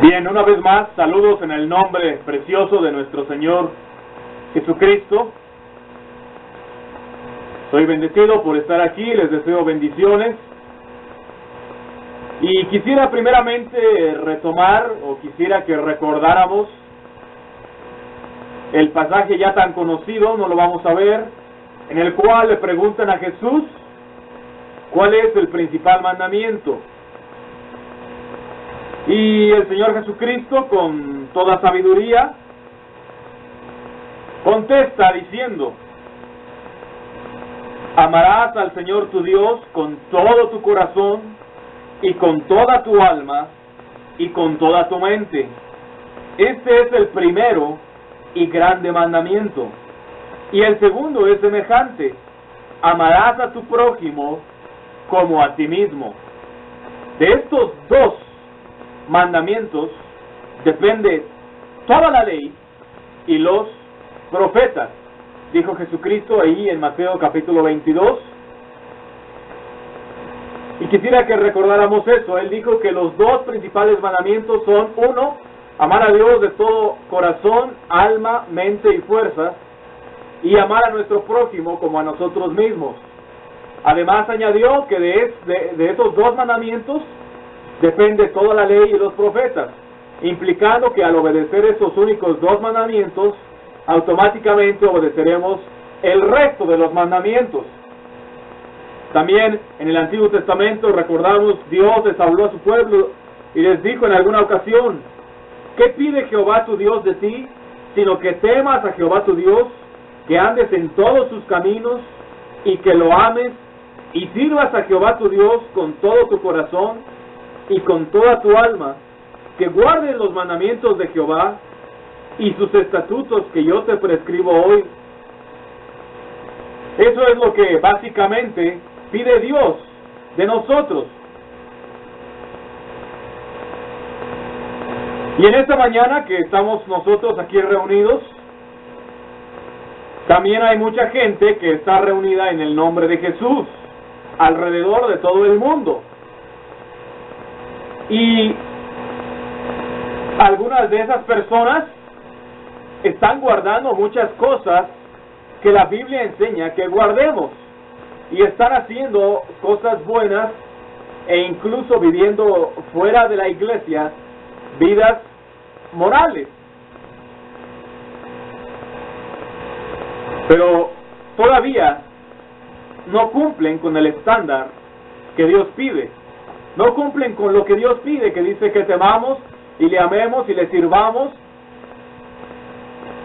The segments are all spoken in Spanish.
Bien, una vez más, saludos en el nombre precioso de nuestro Señor Jesucristo. Soy bendecido por estar aquí, les deseo bendiciones. Y quisiera primeramente retomar, o quisiera que recordáramos el pasaje ya tan conocido, no lo vamos a ver, en el cual le preguntan a Jesús cuál es el principal mandamiento. Y el Señor Jesucristo, con toda sabiduría, contesta diciendo: amarás al Señor tu Dios con todo tu corazón, y con toda tu alma, y con toda tu mente. Este es el primero y grande mandamiento. Y el segundo es semejante: amarás a tu prójimo como a ti mismo. De estos dos mandamientos depende toda la ley y los profetas, dijo Jesucristo ahí en Mateo capítulo 22. Y quisiera que recordáramos eso. Él dijo que los dos principales mandamientos son: uno, amar a Dios de todo corazón, alma, mente y fuerza, y amar a nuestro prójimo como a nosotros mismos. Además añadió que de esos dos mandamientos depende toda la ley y los profetas, implicando que al obedecer esos únicos dos mandamientos, automáticamente obedeceremos el resto de los mandamientos. También en el Antiguo Testamento, recordamos, Dios les habló a su pueblo y les dijo en alguna ocasión: ¿qué pide Jehová tu Dios de ti? Sino que temas a Jehová tu Dios, que andes en todos sus caminos, y que lo ames, y sirvas a Jehová tu Dios con todo tu corazón y con toda tu alma, que guardes los mandamientos de Jehová y sus estatutos que yo te prescribo hoy. Eso es lo que básicamente pide Dios de nosotros. Y en esta mañana que estamos nosotros aquí reunidos, también hay mucha gente que está reunida en el nombre de Jesús, alrededor de todo el mundo. Y algunas de esas personas están guardando muchas cosas que la Biblia enseña que guardemos, y están haciendo cosas buenas e incluso viviendo fuera de la iglesia vidas morales. Pero todavía no cumplen con el estándar que Dios pide. No cumplen con lo que Dios pide, que dice que temamos y le amemos y le sirvamos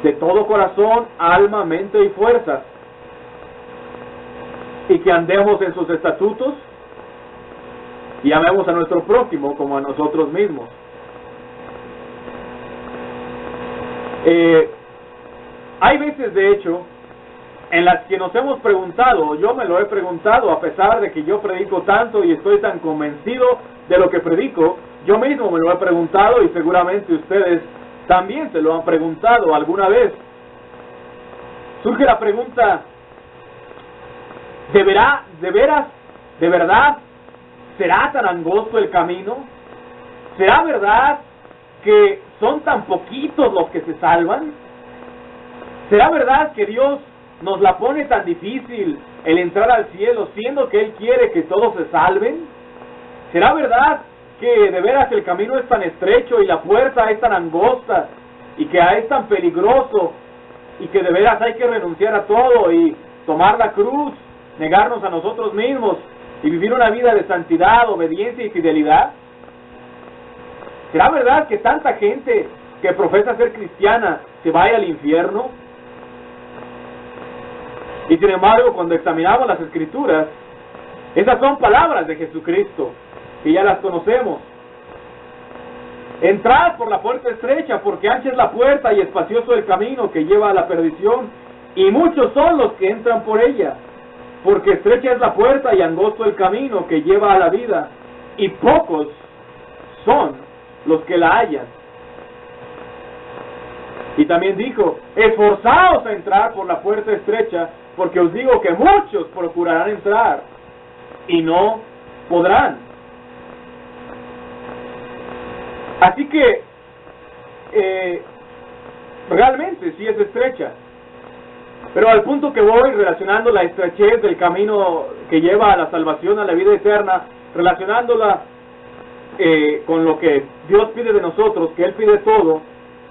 de todo corazón, alma, mente y fuerza, y que andemos en sus estatutos y amemos a nuestro prójimo como a nosotros mismos. Hay veces, de hecho, en las que nos hemos preguntado, yo me lo he preguntado, a pesar de que yo predico tanto y estoy tan convencido de lo que predico, yo mismo me lo he preguntado, y seguramente ustedes también se lo han preguntado alguna vez. Surge la pregunta: ¿de verdad será tan angosto el camino? ¿Será verdad que son tan poquitos los que se salvan? ¿Será verdad que Dios nos la pone tan difícil el entrar al cielo, siendo que Él quiere que todos se salven? ¿Será verdad que de veras el camino es tan estrecho y la puerta es tan angosta y que es tan peligroso, y que de veras hay que renunciar a todo y tomar la cruz, negarnos a nosotros mismos y vivir una vida de santidad, obediencia y fidelidad? ¿Será verdad que tanta gente que profesa ser cristiana se vaya al infierno? Y sin embargo, cuando examinamos las Escrituras, esas son palabras de Jesucristo, que ya las conocemos. Entrad por la puerta estrecha, porque ancha es la puerta y espacioso el camino que lleva a la perdición, y muchos son los que entran por ella. Porque estrecha es la puerta y angosto el camino que lleva a la vida, y pocos son los que la hallan. Y también dijo: esforzaos a entrar por la puerta estrecha, porque os digo que muchos procurarán entrar y no podrán. Así que realmente sí es estrecha. Pero al punto que voy, relacionando la estrechez del camino que lleva a la salvación, a la vida eterna, relacionándola con lo que Dios pide de nosotros, que Él pide todo,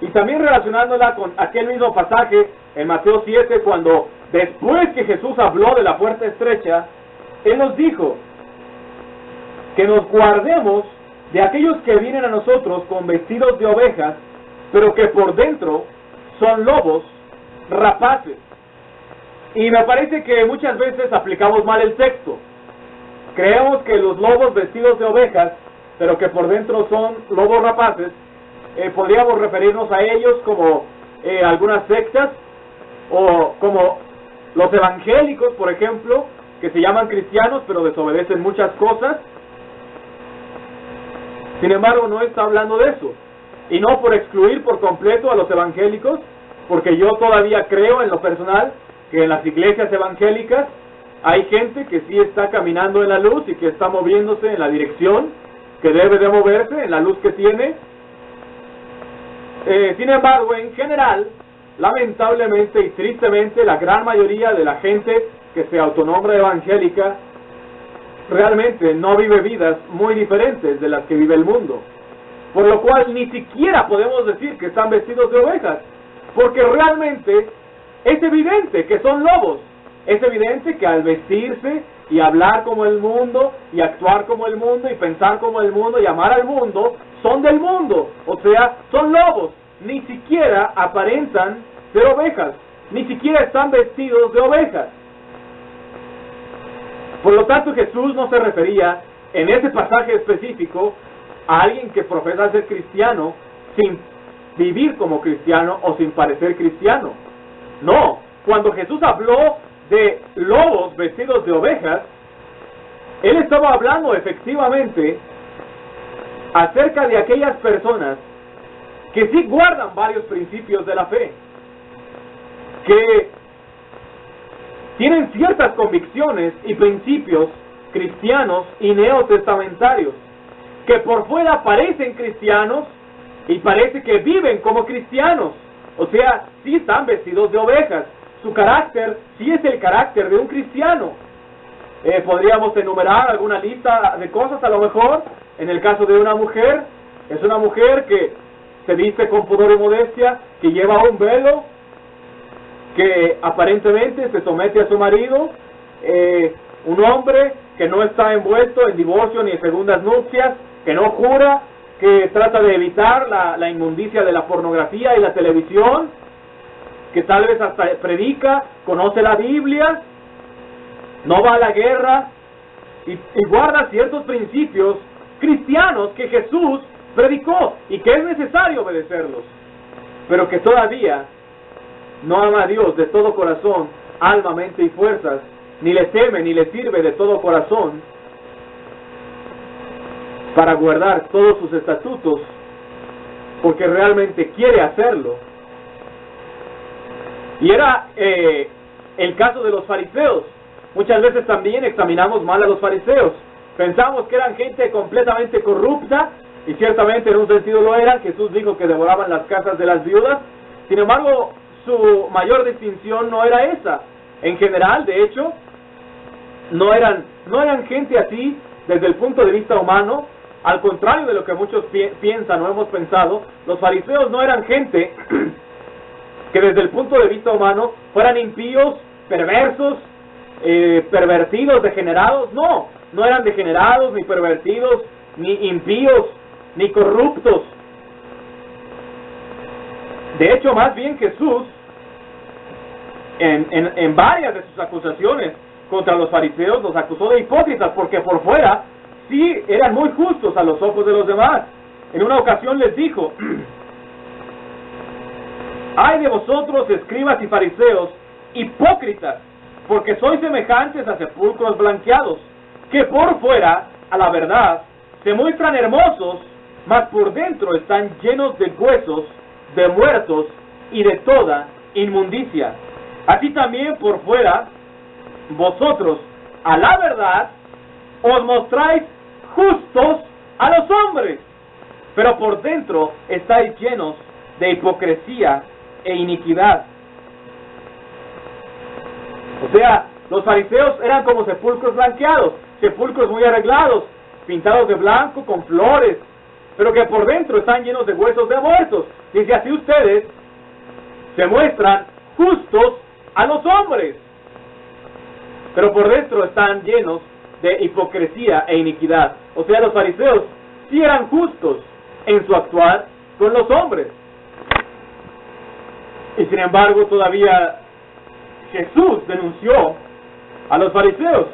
y también relacionándola con aquel mismo pasaje en Mateo 7, cuando después que Jesús habló de la puerta estrecha, Él nos dijo que nos guardemos de aquellos que vienen a nosotros con vestidos de ovejas, pero que por dentro son lobos rapaces. Y me parece que muchas veces aplicamos mal el texto. Creemos que los lobos vestidos de ovejas, pero que por dentro son lobos rapaces, podríamos referirnos a ellos como algunas sectas, o como los evangélicos, por ejemplo, que se llaman cristianos, pero desobedecen muchas cosas. Sin embargo, no está hablando de eso. Y no por excluir por completo a los evangélicos, porque yo todavía creo en lo personal que en las iglesias evangélicas hay gente que sí está caminando en la luz y que está moviéndose en la dirección que debe de moverse, en la luz que tiene. Sin embargo, en general, lamentablemente y tristemente, la gran mayoría de la gente que se autonombra evangélica realmente no vive vidas muy diferentes de las que vive el mundo. Por lo cual ni siquiera podemos decir que están vestidos de ovejas, porque realmente es evidente que son lobos. Es evidente que al vestirse y hablar como el mundo, y actuar como el mundo, y pensar como el mundo, y amar al mundo, son del mundo. O sea, son lobos. Ni siquiera aparentan ser ovejas. Ni siquiera están vestidos de ovejas. Por lo tanto, Jesús no se refería en ese pasaje específico a alguien que profesa ser cristiano sin vivir como cristiano o sin parecer cristiano. No, cuando Jesús habló de lobos vestidos de ovejas, Él estaba hablando efectivamente acerca de aquellas personas que sí guardan varios principios de la fe, que tienen ciertas convicciones y principios cristianos y neotestamentarios, que por fuera parecen cristianos y parece que viven como cristianos. O sea, sí están vestidos de ovejas. Su carácter sí es el carácter de un cristiano. Podríamos enumerar alguna lista de cosas a lo mejor. En el caso de una mujer, es una mujer que se viste con pudor y modestia, que lleva un velo, que aparentemente se somete a su marido. Un hombre que no está envuelto en divorcio ni en segundas nupcias, que no jura, que trata de evitar la inmundicia de la pornografía y la televisión, que tal vez hasta predica, conoce la Biblia, no va a la guerra y guarda ciertos principios cristianos que Jesús predicó y que es necesario obedecerlos, pero que todavía no ama a Dios de todo corazón, alma, mente y fuerzas, ni le teme ni le sirve de todo corazón para guardar todos sus estatutos, porque realmente quiere hacerlo. Y era el caso de los fariseos. Muchas veces también examinamos mal a los fariseos. Pensamos que eran gente completamente corrupta, y ciertamente en un sentido lo eran. Jesús dijo que devoraban las casas de las viudas. Sin embargo, su mayor distinción no era esa. En general, de hecho, no eran gente así desde el punto de vista humano. Al contrario de lo que muchos piensan o hemos pensado, los fariseos no eran gente que desde el punto de vista humano fueran impíos, perversos, pervertidos, degenerados. No eran degenerados, ni pervertidos, ni impíos, ni corruptos. De hecho, más bien Jesús, en varias de sus acusaciones contra los fariseos, los acusó de hipócritas, porque por fuera sí eran muy justos a los ojos de los demás. En una ocasión les dijo: ¡ay de vosotros, escribas y fariseos, hipócritas! Porque sois semejantes a sepulcros blanqueados, que por fuera, a la verdad, se muestran hermosos, mas por dentro están llenos de huesos, de muertos y de toda inmundicia. Así también por fuera, vosotros, a la verdad, os mostráis justos a los hombres, pero por dentro estáis llenos de hipocresía e iniquidad. O sea, los fariseos eran como sepulcros blanqueados, sepulcros muy arreglados, pintados de blanco con flores, pero que por dentro están llenos de huesos de muertos. Dice, así ustedes se muestran justos a los hombres, pero por dentro están llenos de hipocresía e iniquidad. O sea, los fariseos sí eran justos en su actuar con los hombres. Y sin embargo, todavía Jesús denunció a los fariseos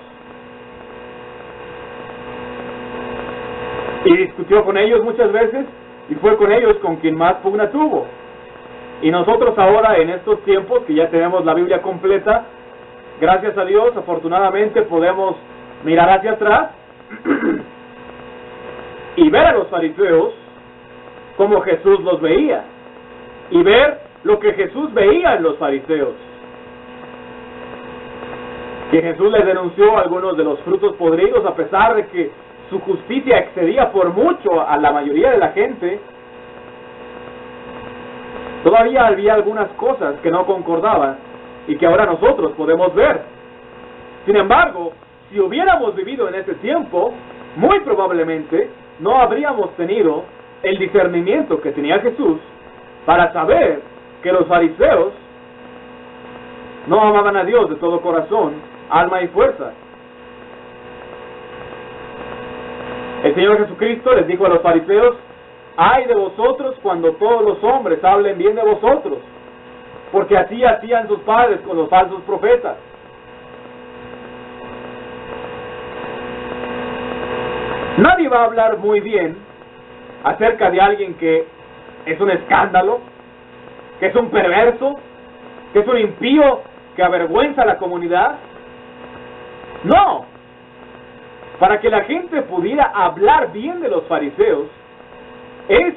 y discutió con ellos muchas veces, y fue con ellos con quien más pugna tuvo. Y nosotros ahora, en estos tiempos que ya tenemos la Biblia completa, gracias a Dios, afortunadamente podemos mirar hacia atrás y ver a los fariseos como Jesús los veía, y ver lo que Jesús veía en los fariseos. Que Jesús les denunció algunos de los frutos podridos, a pesar de que su justicia excedía por mucho a la mayoría de la gente. Todavía había algunas cosas que no concordaban y que ahora nosotros podemos ver. Sin embargo, si hubiéramos vivido en ese tiempo, muy probablemente no habríamos tenido el discernimiento que tenía Jesús para saber que los fariseos no amaban a Dios de todo corazón, alma y fuerza. El Señor Jesucristo les dijo a los fariseos: ay de vosotros cuando todos los hombres hablen bien de vosotros, porque así hacían sus padres con los falsos profetas. Nadie va a hablar muy bien acerca de alguien que es un escándalo, que es un perverso, que es un impío, que avergüenza a la comunidad. No. Para que la gente pudiera hablar bien de los fariseos, es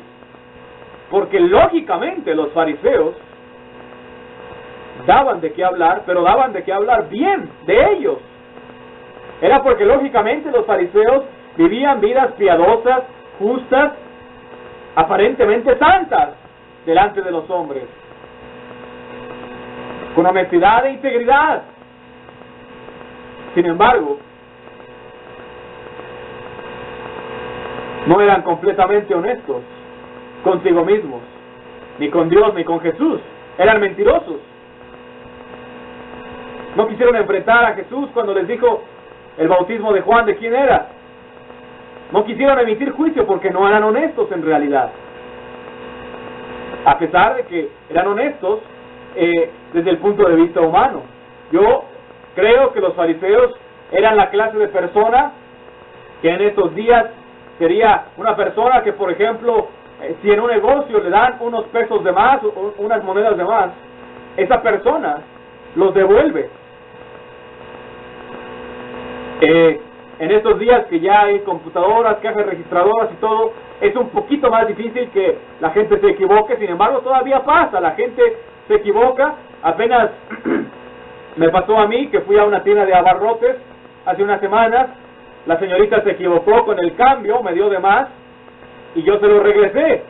porque lógicamente los fariseos daban de qué hablar, pero daban de qué hablar bien de ellos. Era porque lógicamente los fariseos vivían vidas piadosas, justas, aparentemente santas delante de los hombres, con honestidad e integridad. Sin embargo, no eran completamente honestos consigo mismos, ni con Dios, ni con Jesús. Eran mentirosos. No quisieron enfrentar a Jesús cuando les dijo el bautismo de Juan de quién era. No quisieron emitir juicio porque no eran honestos en realidad. A pesar de que eran honestos desde el punto de vista humano. Yo creo que los fariseos eran la clase de persona que en estos días sería una persona que, por ejemplo, si en un negocio le dan unos pesos de más, o unas monedas de más, esa persona los devuelve. En estos días que ya hay computadoras, cajas registradoras y todo, es un poquito más difícil que la gente se equivoque. Sin embargo, todavía pasa, la gente se equivoca. Apenas me pasó a mí que fui a una tienda de abarrotes hace unas semanas. La señorita se equivocó con el cambio, me dio de más y yo se lo regresé.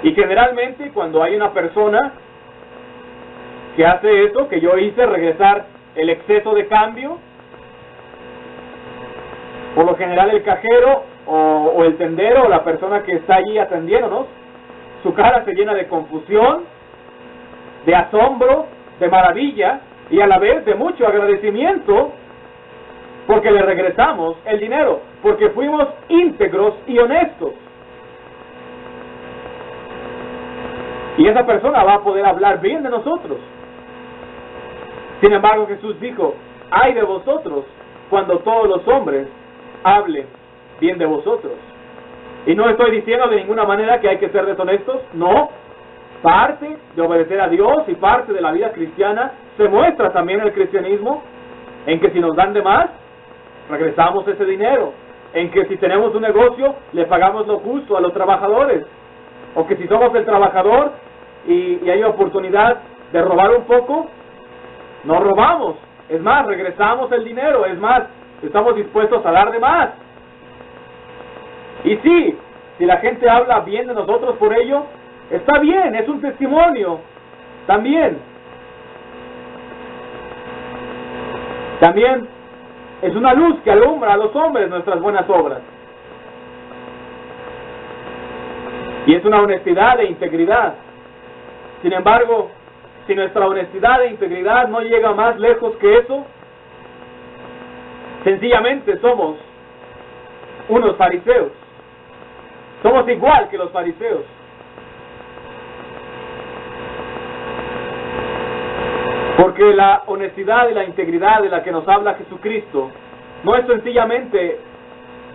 Y generalmente cuando hay una persona que hace eso, que yo hice, regresar el exceso de cambio, por lo general el cajero o el tendero o la persona que está allí atendiéndonos, su cara se llena de confusión, de asombro, de maravilla y a la vez de mucho agradecimiento, porque le regresamos el dinero, porque fuimos íntegros y honestos. Y esa persona va a poder hablar bien de nosotros. Sin embargo, Jesús dijo: ay de vosotros cuando todos los hombres hablen bien de vosotros. Y no estoy diciendo de ninguna manera que hay que ser deshonestos, no. Parte de obedecer a Dios y parte de la vida cristiana se muestra también en el cristianismo, en que si nos dan de más, regresamos ese dinero, en que si tenemos un negocio, le pagamos lo justo a los trabajadores, o que si somos el trabajador y hay oportunidad de robar un poco, no robamos, es más, regresamos el dinero, es más, estamos dispuestos a dar de más. Y sí, si la gente habla bien de nosotros por ello, Está bien, es un testimonio. También es una luz que alumbra a los hombres nuestras buenas obras. Y es una honestidad e integridad. Sin embargo, si nuestra honestidad e integridad no llega más lejos que eso, sencillamente somos unos fariseos. Somos igual que los fariseos. Porque la honestidad y la integridad de la que nos habla Jesucristo no es sencillamente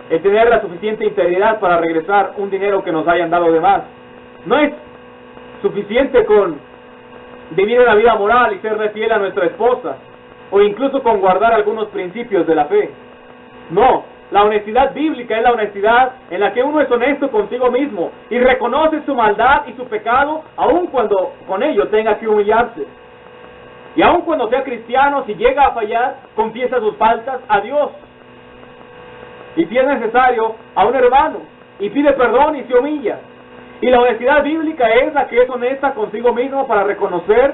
el tener la suficiente integridad para regresar un dinero que nos hayan dado de más. No es suficiente con vivir una vida moral y ser fiel a nuestra esposa, o incluso con guardar algunos principios de la fe. No, la honestidad bíblica es la honestidad en la que uno es honesto consigo mismo y reconoce su maldad y su pecado, aun cuando con ello tenga que humillarse. Y aun cuando sea cristiano, si llega a fallar, confiesa sus faltas a Dios. Y si es necesario, a un hermano, y pide perdón y se humilla. Y la honestidad bíblica es la que es honesta consigo mismo para reconocer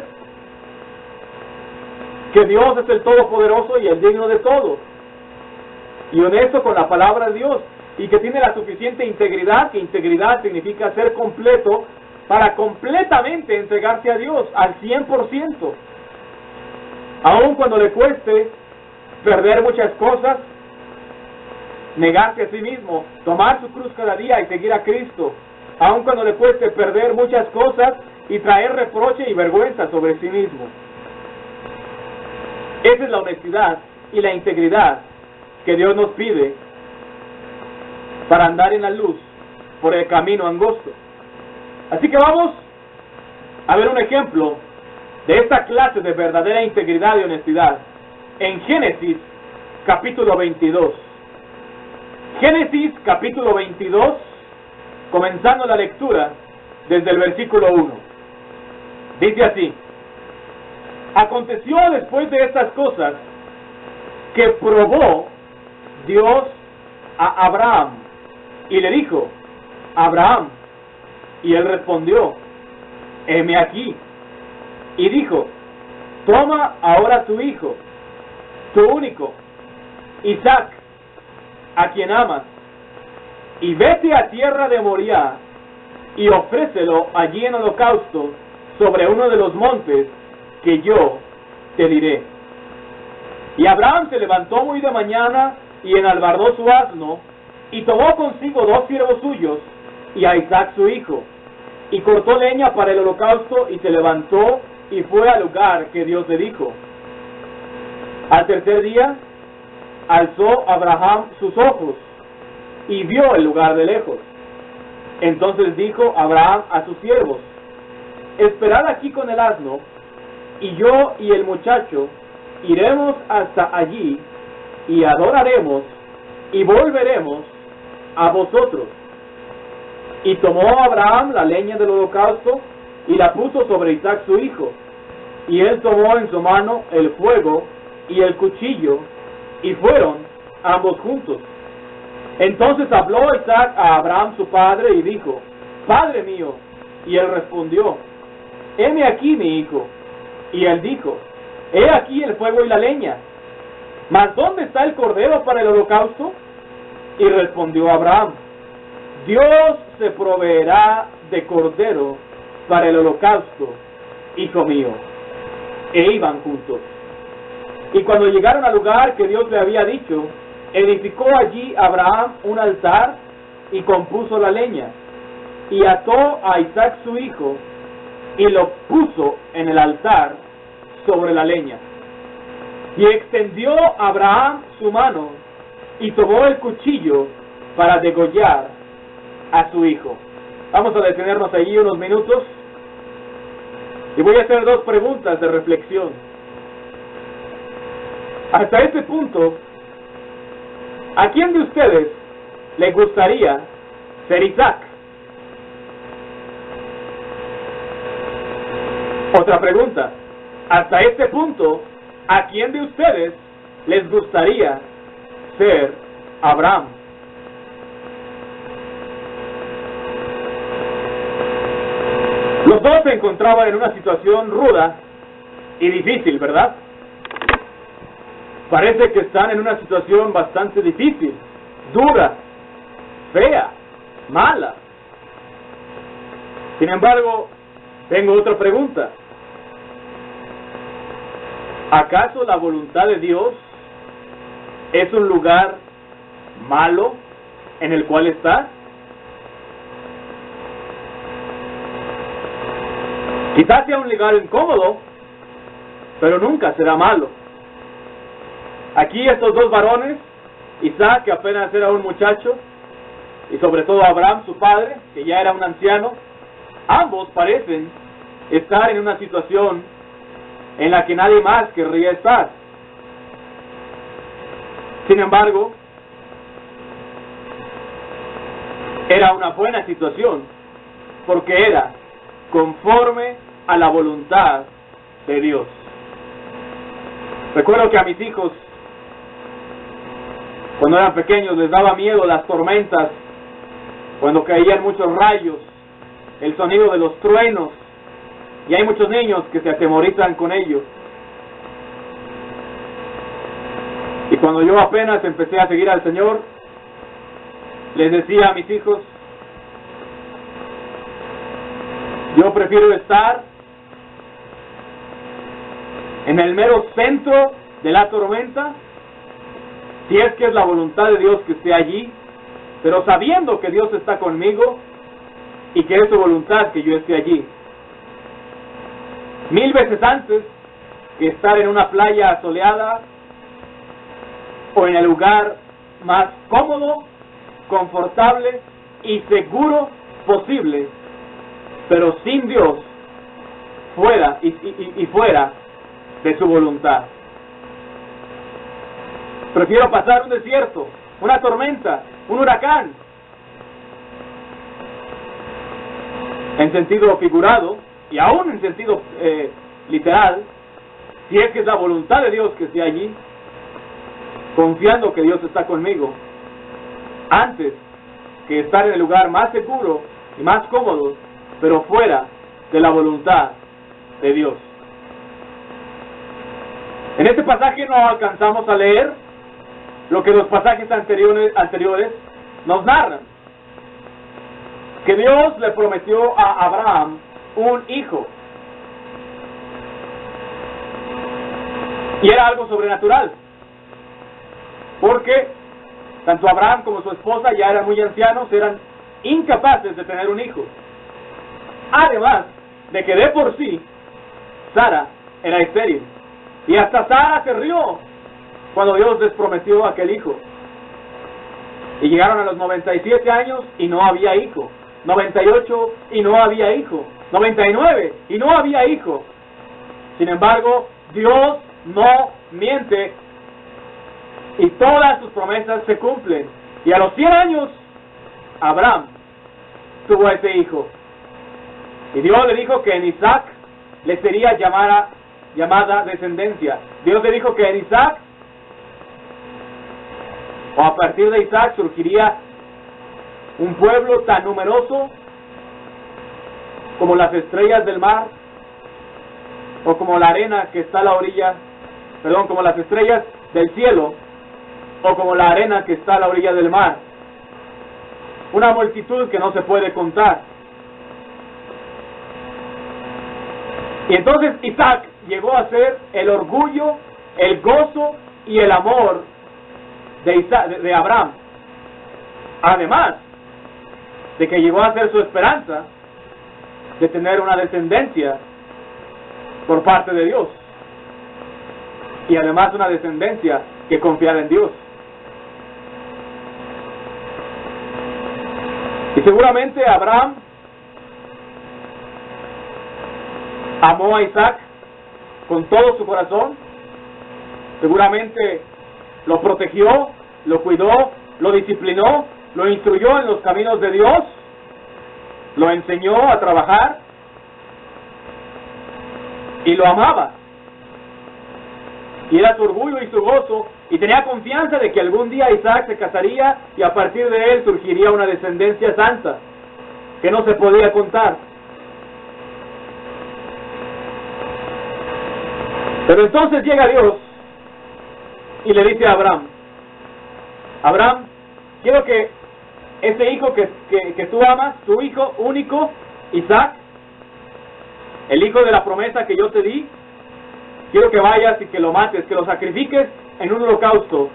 que Dios es el Todopoderoso y el digno de todo. Y honesto con la palabra de Dios. Y que tiene la suficiente integridad, que integridad significa ser completo, para completamente entregarse a Dios al 100%. Aun cuando le cueste perder muchas cosas, negarse a sí mismo, tomar su cruz cada día y seguir a Cristo, aun cuando le cueste perder muchas cosas y traer reproche y vergüenza sobre sí mismo. Esa es la honestidad y la integridad que Dios nos pide para andar en la luz por el camino angosto. Así que vamos a ver un ejemplo de esta clase de verdadera integridad y honestidad en Génesis capítulo 22. Génesis capítulo 22, comenzando la lectura desde el versículo 1. Dice así: Aconteció después de estas cosas que probó Dios a Abraham y le dijo: Abraham. Y él respondió: heme aquí. Y dijo: toma ahora tu hijo, tu único, Isaac, a quien amas, y vete a tierra de Moriah, y ofrécelo allí en holocausto sobre uno de los montes que yo te diré. Y Abraham se levantó muy de mañana, y enalbardó su asno, y tomó consigo 2 siervos suyos, y a Isaac su hijo, y cortó leña para el holocausto, y se levantó, y fue al lugar que Dios le dijo. Al tercer día, alzó Abraham sus ojos, y vio el lugar de lejos. Entonces dijo Abraham a sus siervos: esperad aquí con el asno, y yo y el muchacho iremos hasta allí, y adoraremos, y volveremos a vosotros. Y tomó Abraham la leña del holocausto, y la puso sobre Isaac su hijo. Y él tomó en su mano el fuego y el cuchillo, y fueron ambos juntos. Entonces habló Isaac a Abraham su padre, y dijo: Padre mío. Y él respondió: heme aquí, mi hijo. Y él dijo: he aquí el fuego y la leña, mas ¿dónde está el cordero para el holocausto? Y respondió Abraham: Dios se proveerá de cordero para el holocausto, hijo mío. E iban juntos. Y cuando llegaron al lugar que Dios le había dicho, edificó allí Abraham un altar y compuso la leña, y ató a Isaac su hijo, y lo puso en el altar sobre la leña. Y extendió Abraham su mano, y tomó el cuchillo para degollar a su hijo. Vamos a detenernos allí unos minutos, y voy a hacer 2 preguntas de reflexión. Hasta este punto, ¿a quién de ustedes le gustaría ser Isaac? Otra pregunta. Hasta este punto, ¿a quién de ustedes les gustaría ser Abraham? Los dos se encontraban en una situación ruda y difícil, ¿verdad? Parece que están en una situación bastante difícil, dura, fea, mala. Sin embargo, tengo otra pregunta. ¿Acaso la voluntad de Dios es un lugar malo en el cual estás? Quizás sea un lugar incómodo, pero nunca será malo. Aquí estos dos varones, Isaac, que apenas era un muchacho, y sobre todo Abraham, su padre, que ya era un anciano, ambos parecen estar en una situación en la que nadie más querría estar. Sin embargo, era una buena situación, porque era conforme a la voluntad de Dios. Recuerdo que a mis hijos, cuando eran pequeños, les daba miedo las tormentas, cuando caían muchos rayos, el sonido de los truenos, y hay muchos niños que se atemorizan con ello. Y cuando yo apenas empecé a seguir al Señor, les decía a mis hijos, yo prefiero estar en el mero centro de la tormenta, si es que es la voluntad de Dios que esté allí, pero sabiendo que Dios está conmigo y que es su voluntad que yo esté allí. 1000 veces antes que estar en una playa soleada o en el lugar más cómodo, confortable y seguro posible, pero sin Dios, fuera y fuera de su voluntad. Prefiero pasar un desierto, una tormenta, un huracán, en sentido figurado y aún en sentido literal, si es que es la voluntad de Dios que esté allí, confiando que Dios está conmigo, antes que estar en el lugar más seguro y más cómodo, pero fuera de la voluntad de Dios. En este pasaje no alcanzamos a leer lo que los pasajes anteriores nos narran, que Dios le prometió a Abraham un hijo, y era algo sobrenatural, porque tanto Abraham como su esposa ya eran muy ancianos, eran incapaces de tener un hijo. Además de que de por sí Sara era estéril, y hasta Sara se rió cuando Dios les prometió aquel hijo. Y llegaron a los 97 años y no había hijo, 98 y no había hijo, 99 y no había hijo. Sin embargo, Dios no miente y todas sus promesas se cumplen. Y a los 100 años, Abraham tuvo a ese hijo. Y Dios le dijo que en Isaac le sería llamada descendencia. Dios le dijo que en Isaac, o a partir de Isaac, surgiría un pueblo tan numeroso como las estrellas del mar, o como la arena que está a la orilla, como las estrellas del cielo, o como la arena que está a la orilla del mar. Una multitud que no se puede contar. Y entonces Isaac llegó a ser el orgullo, el gozo y el amor de Abraham. Además de que llegó a ser su esperanza de tener una descendencia por parte de Dios. Y además una descendencia que confiara en Dios. Y seguramente Abraham amó a Isaac con todo su corazón. Seguramente lo protegió, lo cuidó, lo disciplinó, lo instruyó en los caminos de Dios, lo enseñó a trabajar y lo amaba. Y era su orgullo y su gozo, y tenía confianza de que algún día Isaac se casaría y a partir de él surgiría una descendencia santa que no se podía contar. Pero entonces llega Dios y le dice a Abraham, Abraham, quiero que ese hijo que tú amas, tu hijo único, Isaac, el hijo de la promesa que yo te di, quiero que vayas y que lo mates, que lo sacrifiques en un holocausto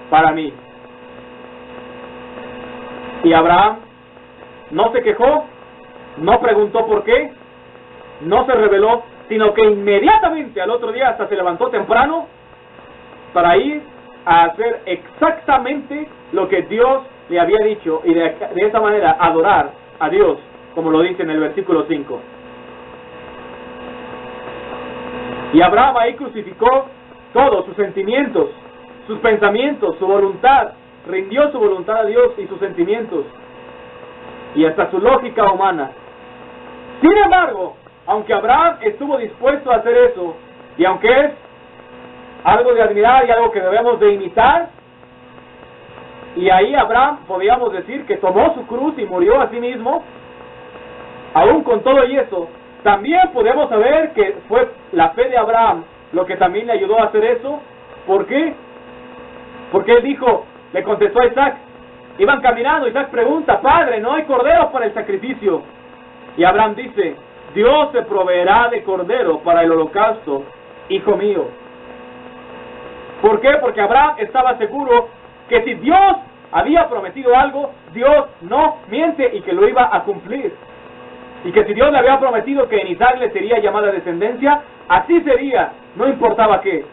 para mí. Y Abraham no se quejó, no preguntó por qué, no se rebeló, sino que inmediatamente al otro día hasta se levantó temprano para ir a hacer exactamente lo que Dios le había dicho y de esa manera adorar a Dios, como lo dice en el versículo 5. Y Abraham ahí crucificó todos sus sentimientos, sus pensamientos, su voluntad, rindió su voluntad a Dios y sus sentimientos y hasta su lógica humana. Sin embargo, aunque Abraham estuvo dispuesto a hacer eso, y aunque es algo de admirar y algo que debemos de imitar, y ahí Abraham podríamos decir que tomó su cruz y murió a sí mismo, aún con todo y eso, también podemos saber que fue la fe de Abraham lo que también le ayudó a hacer eso. ¿Por qué? Porque él dijo, le contestó a Isaac, iban caminando, Isaac pregunta, Padre, ¿no hay corderos para el sacrificio? Y Abraham dice, Dios se proveerá de cordero para el holocausto, hijo mío. ¿Por qué? Porque Abraham estaba seguro que si Dios había prometido algo, Dios no miente y que lo iba a cumplir. Y que si Dios le había prometido que en Isaac le sería llamada descendencia, así sería, no importaba qué.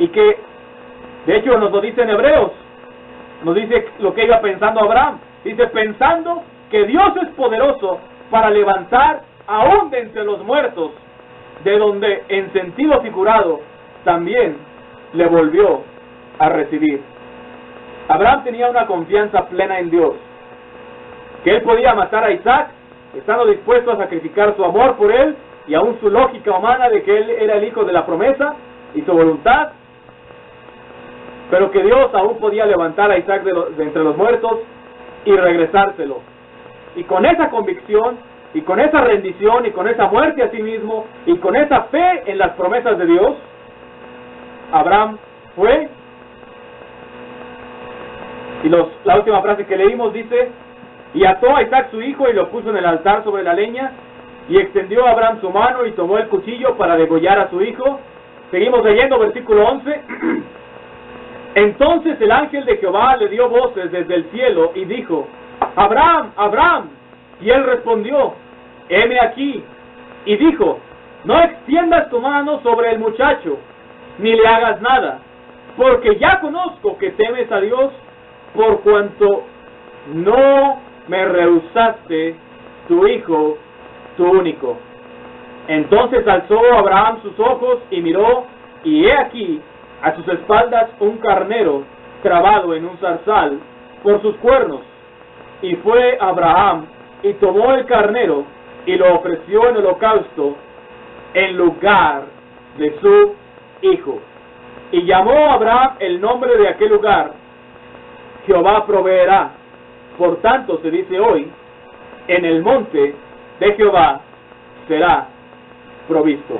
Y que, de hecho, nos lo dice en Hebreos, nos dice lo que iba pensando Abraham. Dice, pensando que Dios es poderoso para levantar aún de entre los muertos, de donde en sentido figurado también le volvió a recibir. Abraham tenía una confianza plena en Dios, que él podía matar a Isaac, estando dispuesto a sacrificar su amor por él, y aún su lógica humana de que él era el hijo de la promesa, y su voluntad, pero que Dios aún podía levantar a Isaac de entre los muertos y regresárselo. Y con esa convicción, y con esa rendición, y con esa muerte a sí mismo, y con esa fe en las promesas de Dios, Abraham fue, y la última frase que leímos dice, y ató a Isaac su hijo y lo puso en el altar sobre la leña, y extendió a Abraham su mano y tomó el cuchillo para degollar a su hijo. Seguimos leyendo versículo 11. Entonces el ángel de Jehová le dio voces desde el cielo y dijo, Abraham, Abraham. Y él respondió, heme aquí. Y dijo, no extiendas tu mano sobre el muchacho, ni le hagas nada, porque ya conozco que temes a Dios, por cuanto no me rehusaste tu hijo, tu único. Entonces alzó Abraham sus ojos y miró, y he aquí a sus espaldas un carnero trabado en un zarzal por sus cuernos. Y fue Abraham y tomó el carnero y lo ofreció en holocausto en lugar de su hijo. Y llamó Abraham el nombre de aquel lugar, Jehová proveerá. Por tanto se dice hoy, en el monte de Jehová será provisto.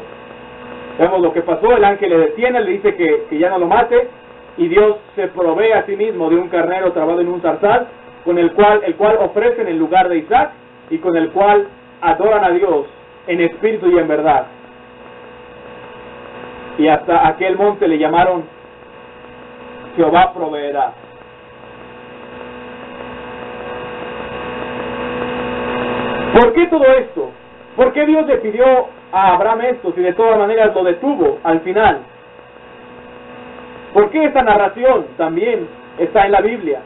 Vemos lo que pasó, el ángel le detiene, le dice que ya no lo mate, y Dios se provee a sí mismo de un carnero trabado en un zarzal, con el cual ofrecen en lugar de Isaac, y con el cual adoran a Dios en espíritu y en verdad. Y hasta aquel monte le llamaron Jehová proveerá. ¿Por qué todo esto? ¿Por qué Dios le pidió a Abraham esto si de todas maneras lo detuvo al final? ¿Por qué esta narración también está en la Biblia?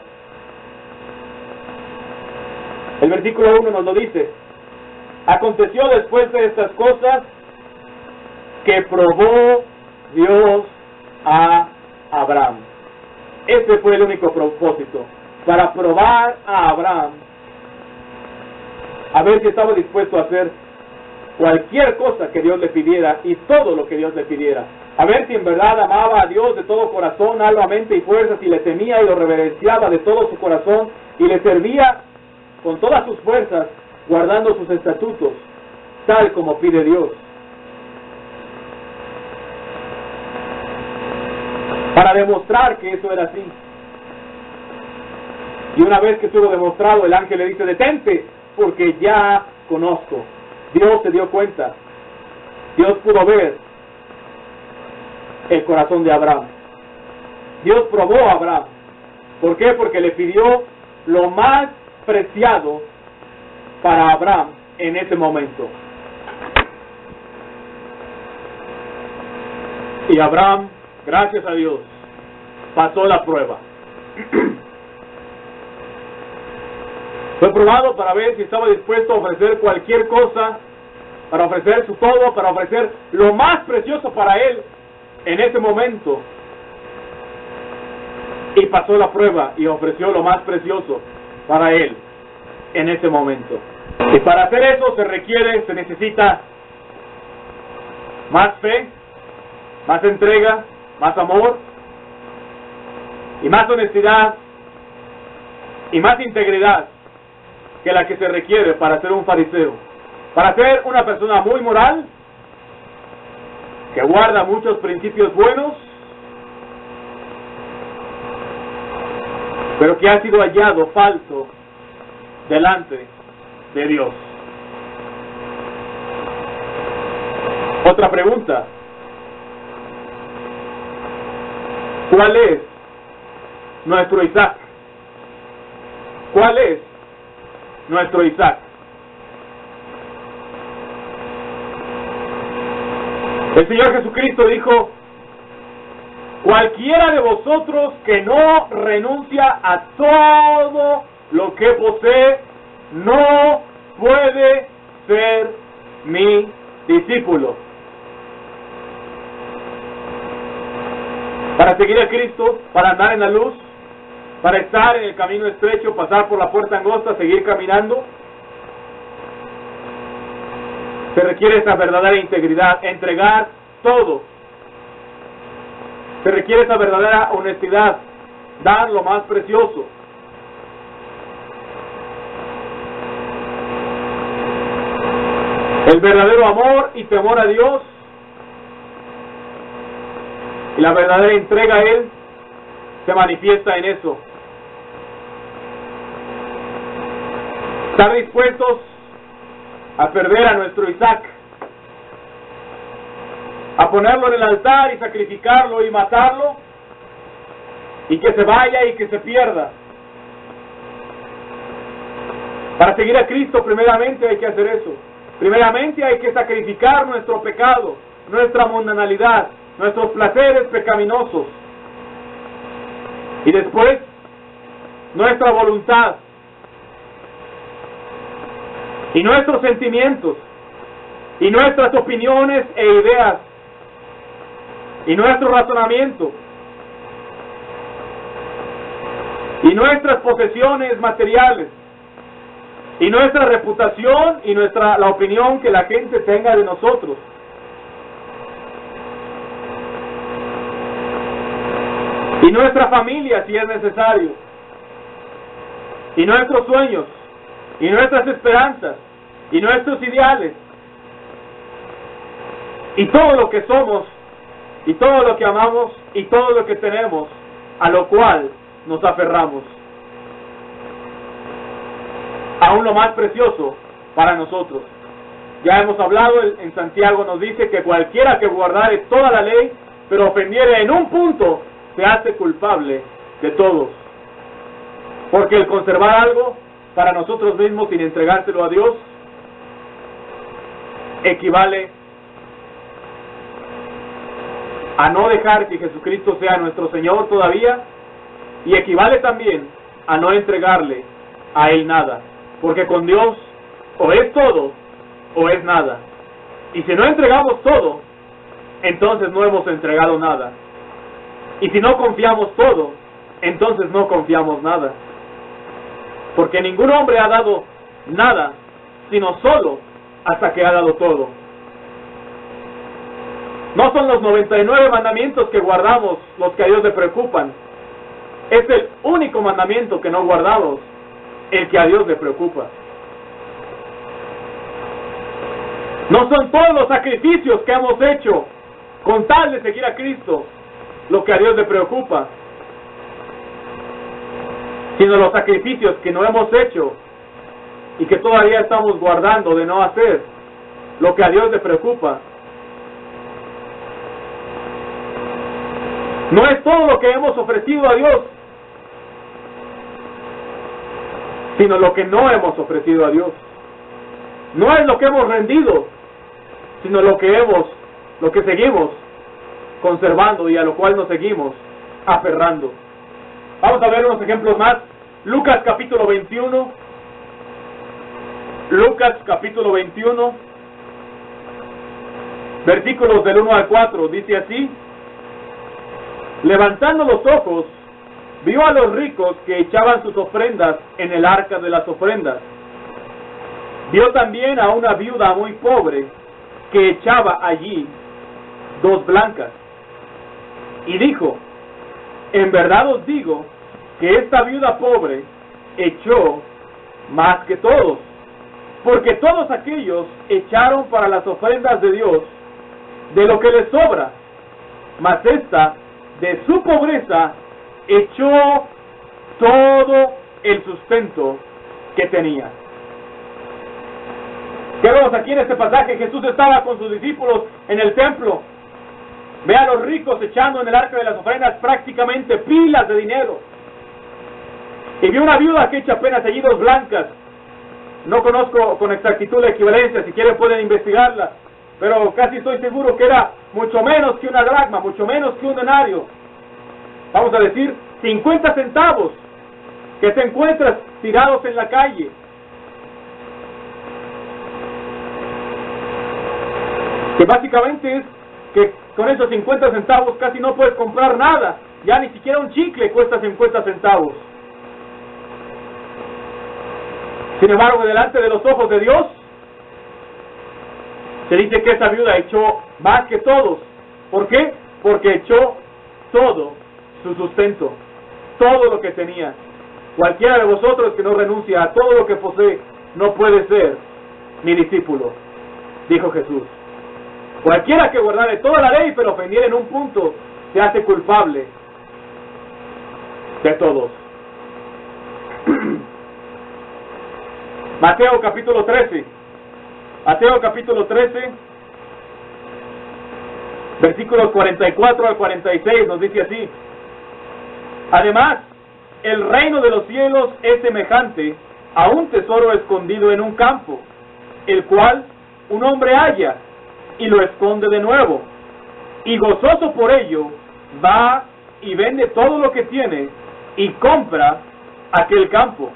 El versículo 1 nos lo dice. Aconteció después de estas cosas que probó Dios a Abraham. Ese fue el único propósito, para probar a Abraham, a ver si estaba dispuesto a hacer cualquier cosa que Dios le pidiera y todo lo que Dios le pidiera. A ver si en verdad amaba a Dios de todo corazón, alma, mente y fuerza, si le temía y lo reverenciaba de todo su corazón y le servía con todas sus fuerzas, guardando sus estatutos, tal como pide Dios. para demostrar que eso era así. Y una vez que estuvo demostrado, el ángel le dice: detente, porque ya conozco. Dios se dio cuenta. Dios pudo ver el corazón de Abraham. Dios probó a Abraham. ¿Por qué? Porque le pidió lo más preciado para Abraham en ese momento. Y Abraham, gracias a Dios, pasó la prueba. Fue probado para ver si estaba dispuesto a ofrecer cualquier cosa, para ofrecer su todo, para ofrecer lo más precioso para él en ese momento. Y pasó la prueba y ofreció lo más precioso para él en ese momento. Y para hacer eso se necesita más fe, más entrega, más amor y más honestidad y más integridad que la que se requiere para ser un fariseo, para ser una persona muy moral, que guarda muchos principios buenos, pero que ha sido hallado falso delante de Dios. Otra pregunta: ¿cuál es nuestro Isaac? ¿Cuál es nuestro Isaac? El Señor Jesucristo dijo: cualquiera de vosotros que no renuncia a todo lo que posee, no puede ser mi discípulo. Para seguir a Cristo, para andar en la luz, para estar en el camino estrecho, pasar por la puerta angosta, seguir caminando, se requiere esa verdadera integridad, entregar todo. Se requiere esa verdadera honestidad, dar lo más precioso. El verdadero amor y temor a Dios y la verdadera entrega a Él se manifiesta en eso. Estar dispuestos a perder a nuestro Isaac, a ponerlo en el altar y sacrificarlo y matarlo, y que se vaya y que se pierda. Para seguir a Cristo, primeramente hay que hacer eso. Primeramente hay que sacrificar nuestro pecado, nuestra mundanalidad, nuestros placeres pecaminosos, y después nuestra voluntad y nuestros sentimientos y nuestras opiniones e ideas y nuestro razonamiento y nuestras posesiones materiales y nuestra reputación y la opinión que la gente tenga de nosotros. Y nuestra familia, si es necesario, y nuestros sueños, y nuestras esperanzas, y nuestros ideales, y todo lo que somos, y todo lo que amamos, y todo lo que tenemos, a lo cual nos aferramos. Aún lo más precioso para nosotros. Ya hemos hablado, en Santiago nos dice que cualquiera que guardare toda la ley, pero ofendiere en un punto, se hace culpable de todos. Porque el conservar algo para nosotros mismos sin entregárselo a Dios equivale a no dejar que Jesucristo sea nuestro Señor todavía, y equivale también a no entregarle a Él nada, porque con Dios o es todo o es nada, y si no entregamos todo, entonces no hemos entregado nada. Y si no confiamos todo, entonces no confiamos nada. Porque ningún hombre ha dado nada, sino solo hasta que ha dado todo. No son los 99 mandamientos que guardamos los que a Dios le preocupan. Es el único mandamiento que no guardamos, el que a Dios le preocupa. No son todos los sacrificios que hemos hecho con tal de seguir a Cristo lo que a Dios le preocupa, sino los sacrificios que no hemos hecho y que todavía estamos guardando de no hacer lo que a Dios le preocupa. No es todo lo que hemos ofrecido a Dios, sino lo que no hemos ofrecido a Dios. No es lo que hemos rendido, sino lo que seguimos conservando y a lo cual nos seguimos aferrando. Vamos a ver unos ejemplos más. Lucas capítulo 21. Lucas capítulo 21, versículos del 1 al 4, dice así: levantando los ojos, vio a los ricos que echaban sus ofrendas en el arca de las ofrendas. Vio también a una viuda muy pobre que echaba allí 2 blancas. Y dijo: en verdad os digo que esta viuda pobre echó más que todos, porque todos aquellos echaron para las ofrendas de Dios de lo que les sobra, mas esta de su pobreza echó todo el sustento que tenía. ¿Qué vemos aquí en este pasaje? Jesús estaba con sus discípulos en el templo. Ve a los ricos echando en el arca de las ofrendas prácticamente pilas de dinero. Y vio una viuda que echa apenas allí 2 blancas. No conozco con exactitud la equivalencia, si quieren pueden investigarla, pero casi estoy seguro que era mucho menos que una dracma, mucho menos que un denario. Vamos a decir 50 centavos que te encuentras tirados en la calle. Que básicamente es que con esos 50 centavos casi no puedes comprar nada. Ya ni siquiera un chicle cuesta 50 centavos. Sin embargo, delante de los ojos de Dios, se dice que esa viuda echó más que todos. ¿Por qué? Porque echó todo su sustento, todo lo que tenía. Cualquiera de vosotros que no renuncia a todo lo que posee, no puede ser mi discípulo, dijo Jesús. Cualquiera que guardare toda la ley, pero ofendiera en un punto, se hace culpable de todos. Mateo capítulo 13. Mateo capítulo 13, versículos 44 al 46, nos dice así: además, el reino de los cielos es semejante a un tesoro escondido en un campo, el cual un hombre halla y lo esconde de nuevo, y gozoso por ello va y vende todo lo que tiene y compra aquel campo.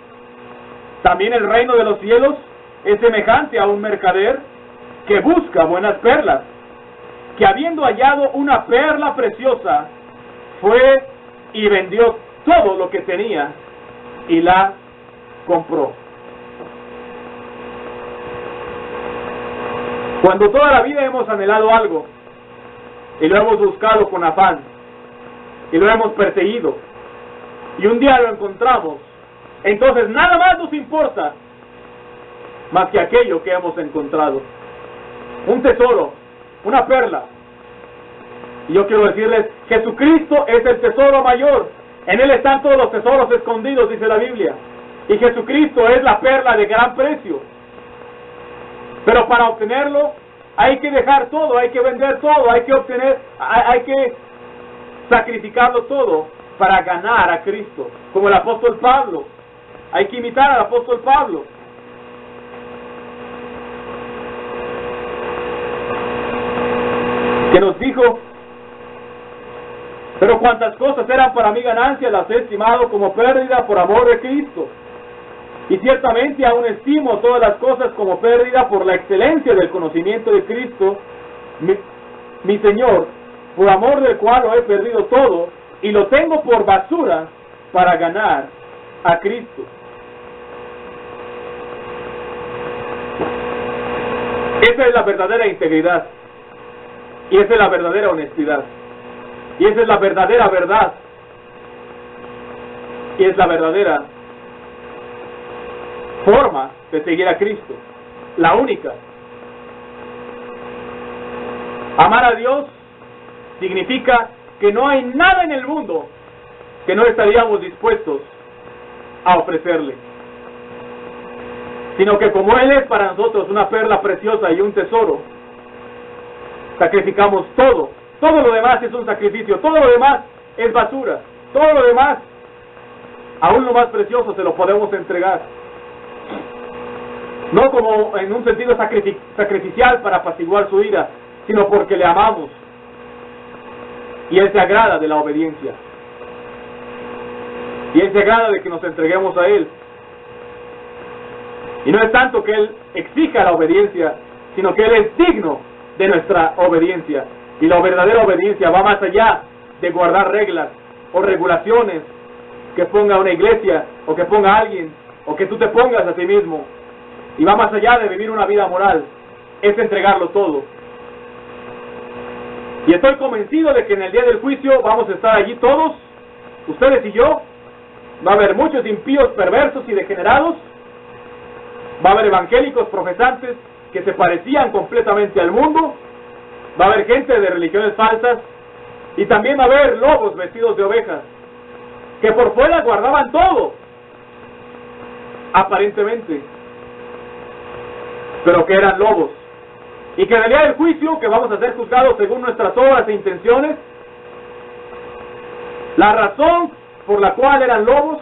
También el reino de los cielos es semejante a un mercader que busca buenas perlas, que habiendo hallado una perla preciosa, fue y vendió todo lo que tenía y la compró. Cuando toda la vida hemos anhelado algo y lo hemos buscado con afán y lo hemos perseguido y un día lo encontramos, entonces nada más nos importa más que aquello que hemos encontrado. Un tesoro, una perla. Y yo quiero decirles, Jesucristo es el tesoro mayor. En Él están todos los tesoros escondidos, dice la Biblia. Y Jesucristo es la perla de gran precio. Pero para obtenerlo hay que dejar todo, hay que vender todo, hay que sacrificarlo todo para ganar a Cristo. Como el apóstol Pablo. Hay que imitar al apóstol Pablo. Que nos dijo: pero cuantas cosas eran para mi ganancia, las he estimado como pérdida por amor de Cristo. Y ciertamente aún estimo todas las cosas como pérdida por la excelencia del conocimiento de Cristo, mi Señor, por amor del cual lo he perdido todo, y lo tengo por basura para ganar a Cristo. Esa es la verdadera integridad. Y esa es la verdadera honestidad. Y esa es la verdadera verdad. Y es la verdadera forma de seguir a Cristo. La única. Amar a Dios significa que no hay nada en el mundo que no estaríamos dispuestos a ofrecerle, sino que como Él es para nosotros una perla preciosa y un tesoro, sacrificamos todo. Todo lo demás es un sacrificio, todo lo demás es basura, todo lo demás, aún lo más precioso, se lo podemos entregar. No como en un sentido sacrificial para apaciguar su ira, sino porque le amamos y Él se agrada de la obediencia, y Él se agrada de que nos entreguemos a Él. Y no es tanto que Él exija la obediencia, sino que Él es digno de nuestra obediencia. Y la verdadera obediencia va más allá de guardar reglas o regulaciones que ponga una iglesia o que ponga alguien o que tú te pongas a ti mismo. Y va más allá de vivir una vida moral, es entregarlo todo. Y estoy convencido de que en el día del juicio vamos a estar allí todos, ustedes y yo. Va a haber muchos impíos, perversos y degenerados. Va a haber evangélicos profesantes que se parecían completamente al mundo. Va a haber gente de religiones falsas. Y también va a haber lobos vestidos de ovejas, que por fuera guardaban todo, aparentemente, pero que eran lobos. Y que en el día del juicio, que vamos a ser juzgados según nuestras obras e intenciones, la razón por la cual eran lobos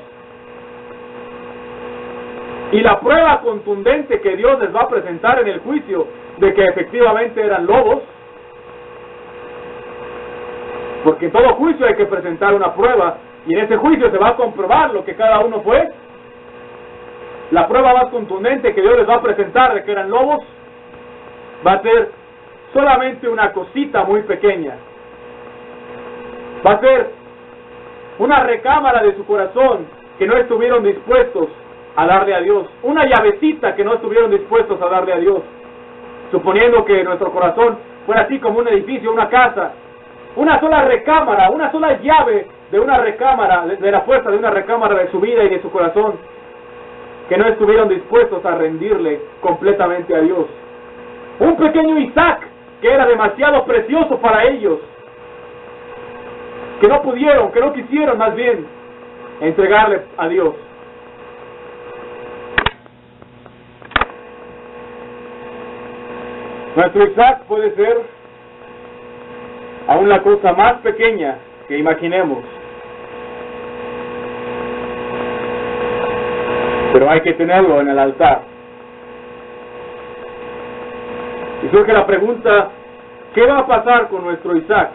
y la prueba contundente que Dios les va a presentar en el juicio de que efectivamente eran lobos, porque en todo juicio hay que presentar una prueba, y en ese juicio se va a comprobar lo que cada uno fue. La prueba más contundente que Dios les va a presentar de que eran lobos va a ser solamente una cosita muy pequeña. Va a ser una recámara de su corazón que no estuvieron dispuestos a darle a Dios, una llavecita que no estuvieron dispuestos a darle a Dios, suponiendo que nuestro corazón fuera así como un edificio, una casa, una sola recámara, una sola llave de una recámara, de la fuerza de una recámara de su vida y de su corazón, que no estuvieron dispuestos a rendirle completamente a Dios. Un pequeño Isaac que era demasiado precioso para ellos, que no pudieron, que no quisieron más bien entregarle a Dios. Nuestro Isaac puede ser aún la cosa más pequeña que imaginemos, pero hay que tenerlo en el altar. Y surge la pregunta, ¿qué va a pasar con nuestro Isaac?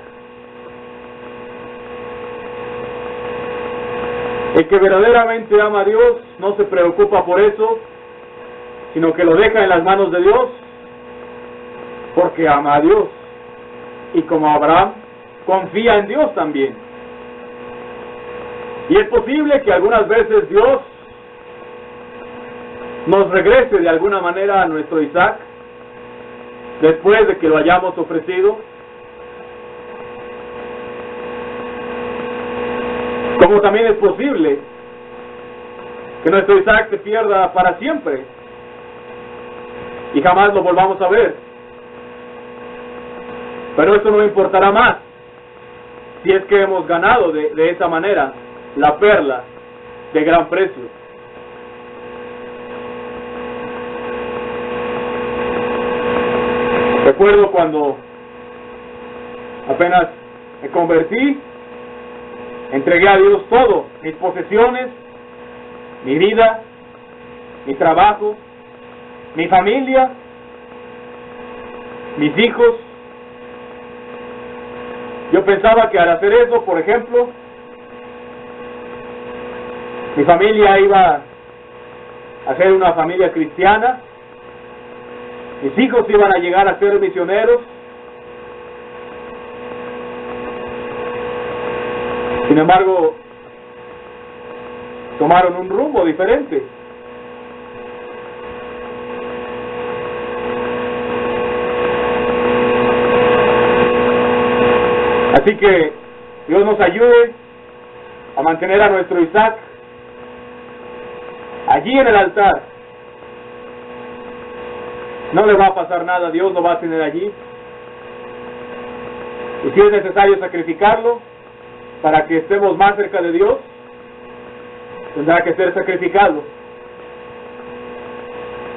El que verdaderamente ama a Dios no se preocupa por eso, sino que lo deja en las manos de Dios, porque ama a Dios. Y como Abraham, confía en Dios también. Y es posible que algunas veces Dios nos regrese de alguna manera a nuestro Isaac, después de que lo hayamos ofrecido. Como también es posible que nuestro Isaac se pierda para siempre y jamás lo volvamos a ver. Pero eso no importará más si es que hemos ganado de esa manera la perla de gran precio. Recuerdo cuando apenas me convertí, entregué a Dios todo, mis posesiones, mi vida, mi trabajo, mi familia, mis hijos. Yo pensaba que al hacer eso, por ejemplo, mi familia iba a ser una familia cristiana, mis hijos iban a llegar a ser misioneros. Sin embargo, tomaron un rumbo diferente. Así que Dios nos ayude a mantener a nuestro Isaac allí en el altar. No le va a pasar nada, Dios lo va a tener allí. Y si es necesario sacrificarlo, para que estemos más cerca de Dios, tendrá que ser sacrificado.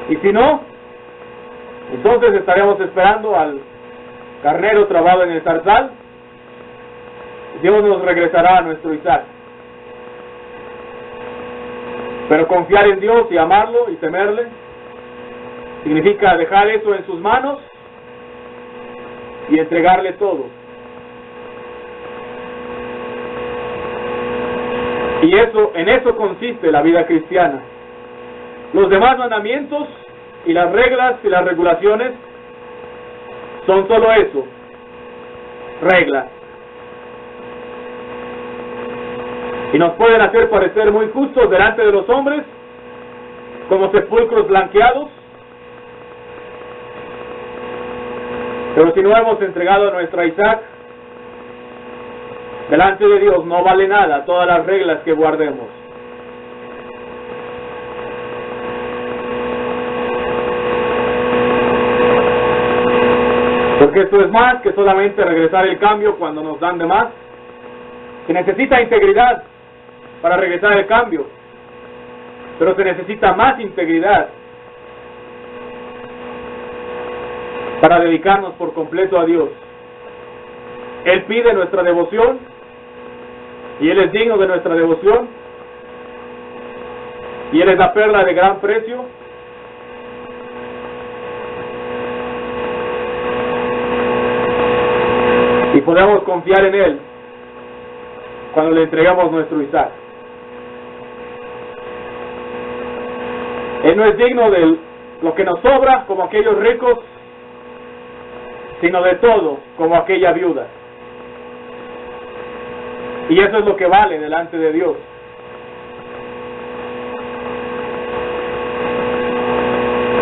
Y si no, entonces estaremos esperando al carnero trabado en el zarzal. Dios nos regresará a nuestro Isaac. Pero confiar en Dios y amarlo y temerle significa dejar eso en sus manos y entregarle todo. Y en eso consiste la vida cristiana. Los demás mandamientos y las reglas y las regulaciones son solo eso, reglas. Y nos pueden hacer parecer muy justos delante de los hombres, como sepulcros blanqueados. Pero si no hemos entregado a nuestra Isaac, delante de Dios no vale nada todas las reglas que guardemos. Porque esto es más que solamente regresar el cambio cuando nos dan de más. Se necesita integridad para regresar el cambio, pero se necesita más integridad para dedicarnos por completo a Dios. Él pide nuestra devoción y Él es digno de nuestra devoción y Él es la perla de gran precio. Y podemos confiar en Él cuando le entregamos nuestro Isaac. Él no es digno de lo que nos sobra como aquellos ricos, sino de todo como aquella viuda. Y eso es lo que vale delante de Dios.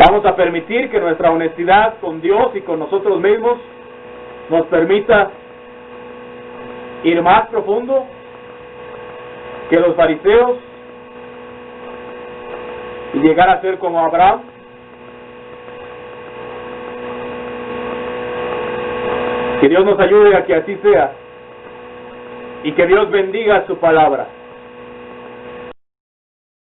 Vamos a permitir que nuestra honestidad con Dios y con nosotros mismos nos permita ir más profundo que los fariseos y llegar a ser como Abraham. Que Dios nos ayude a que así sea y que Dios bendiga su palabra.